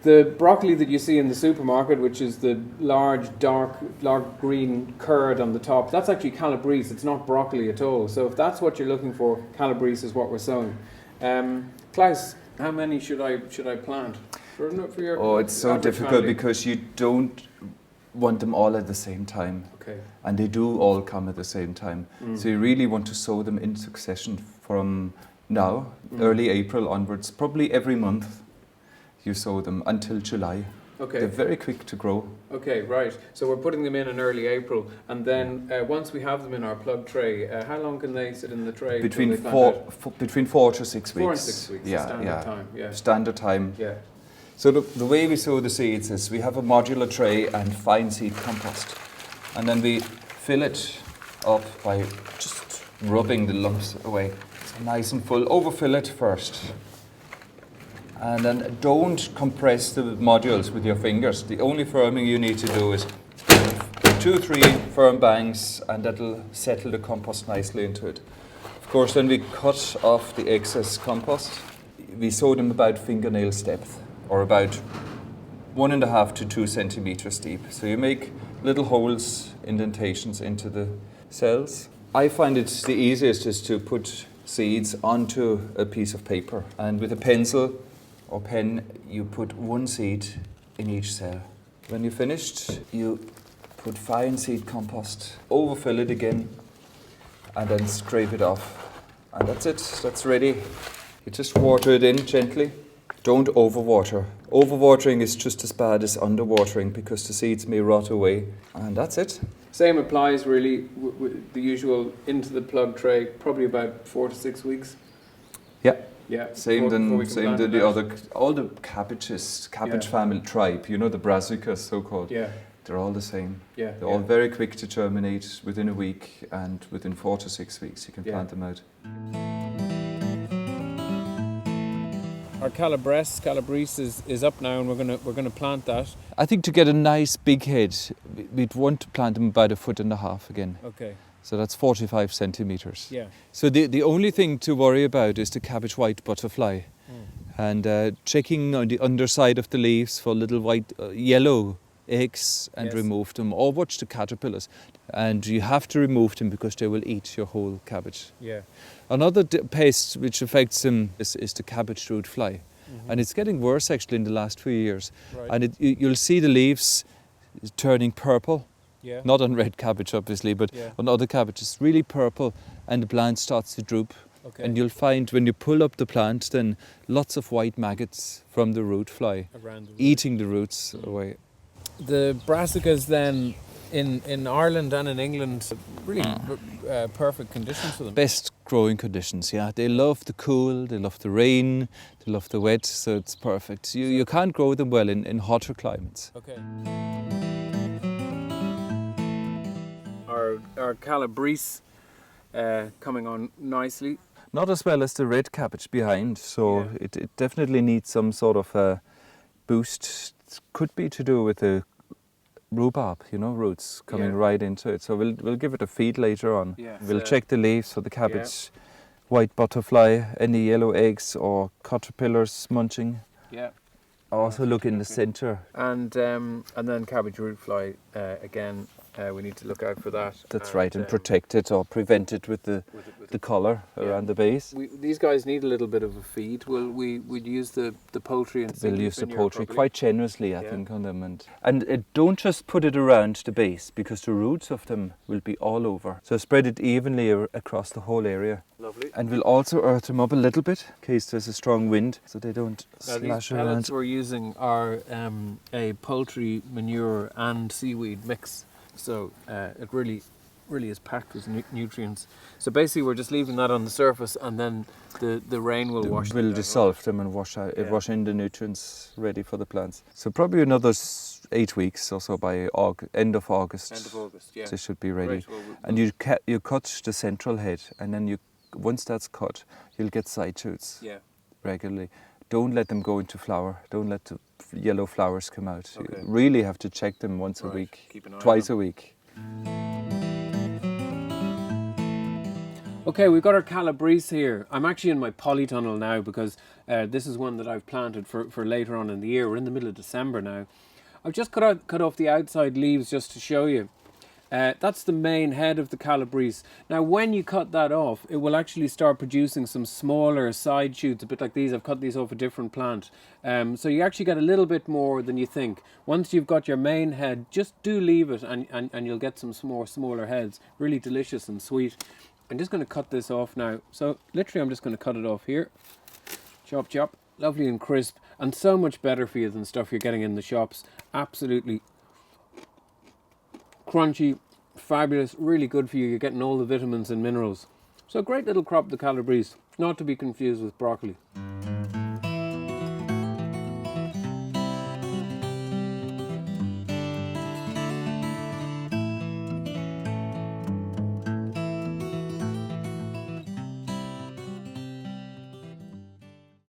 The broccoli that you see in the supermarket, which is the large, dark green curd on the top, that's actually Calabrese. It's not broccoli at all. So if that's what you're looking for, Calabrese is what we're sowing. Klaus, how many should I plant? For your it's so difficult because you don't want them all at the same time. Okay. And they do all come at the same time. So you really want to sow them in succession from now, early April onwards, probably every month you sow them until July. Okay. They're very quick to grow. Okay, right. So we're putting them in early April, and then once we have them in our plug tray, how long can they sit in the tray? Between 4 to 6 weeks. 4 and 6 weeks. Standard time. Yeah. Standard time. Yeah. So the way we sow the seeds is we have a modular tray and fine seed compost, and then we fill it up by just rubbing the lumps away. So nice and full. Overfill it first. And then don't compress the modules with your fingers. The only firming you need to do is 2 or 3 firm bangs, and that'll settle the compost nicely into it. Of course, then we cut off the excess compost. We sow them about fingernails depth, or about 1.5 to 2 centimeters deep. So you make little holes, indentations into the cells. I find it's the easiest is to put seeds onto a piece of paper, and with a pencil or pen, you put 1 seed in each cell. When you're finished, you put fine seed compost, overfill it again, and then scrape it off. And that's it, that's ready. You just water it in gently. Don't overwater. Overwatering is just as bad as underwatering because the seeds may rot away. And that's it. Same applies really, the usual into the plug tray, probably about 4 to 6 weeks. Yeah. Yeah. Same than the other, all the cabbage family tribe, you know, the brassicas so-called. Yeah. They're all the same. Yeah. They're all very quick to germinate within a week, and within 4 to 6 weeks you can plant them out. Our Calabrese is up now, and we're gonna plant that. I think to get a nice big head, we'd want to plant them about 1.5 foot again. Okay. So that's 45 centimeters. Yeah. So the only thing to worry about is the cabbage white butterfly, and checking on the underside of the leaves for little white, yellow eggs, and remove them, or watch the caterpillars. And you have to remove them because they will eat your whole cabbage. Yeah. Another pest which affects them is the cabbage root fly. And it's getting worse actually in the last few years. Right. And you'll see the leaves turning purple. Yeah. Not on red cabbage obviously, but on other cabbages, really purple, and the plant starts to droop. Okay. And you'll find when you pull up the plant, then lots of white maggots from the root fly eating the roots away. The brassicas then in Ireland and in England, really perfect conditions for them. Best growing conditions, yeah. They love the cool, they love the rain, they love the wet, so it's perfect. You can't grow them well in hotter climates. Okay. Our Calabrese coming on nicely. Not as well as the red cabbage behind, so it definitely needs some sort of a boost. It could be to do with the rhubarb, you know, roots coming right into it. So we'll give it a feed later on. Yeah. We'll check the leaves for the cabbage, white butterfly, any yellow eggs or caterpillars munching. Yeah. Also look in the centre. And then cabbage root fly again. We need to look out for that. That's right, and protect it or prevent it with the collar around the base. These guys need a little bit of a feed. We'd use the poultry and we'll use the poultry quite generously, I think, on them. And don't just put it around the base, because the roots of them will be all over. So spread it evenly across the whole area. Lovely. And we'll also earth them up a little bit in case there's a strong wind, so they don't slash around. These pellets we're using are a poultry manure and seaweed mix. So it really is packed with nutrients. So basically we're just leaving that on the surface, and then the rain will wash them. Will dissolve them and wash wash in the nutrients ready for the plants. So probably another 8 weeks or so by end of August. End of August, yeah. They should be ready. Right, well, and you cut the central head, and then once that's cut, you'll get side shoots regularly. Don't let them go into flower. Don't let the yellow flowers come out. Okay. You really have to check them once a week, twice a week. Okay, we've got our Calabrese here. I'm actually in my polytunnel now because this is one that I've planted for later on in the year. We're in the middle of December now. I've just cut off the outside leaves just to show you. That's the main head of the Calabrese. Now when you cut that off, it will actually start producing some smaller side shoots, a bit like these. I've cut these off a different plant. So you actually get a little bit more than you think. Once you've got your main head, just do leave it and you'll get some more smaller heads. Really delicious and sweet. I'm just going to cut this off now. So literally I'm just going to cut it off here. Chop, chop. Lovely and crisp. And so much better for you than stuff you're getting in the shops. Absolutely crunchy, fabulous, really good for you. You're getting all the vitamins and minerals. So great little crop, the Calabrese, not to be confused with broccoli.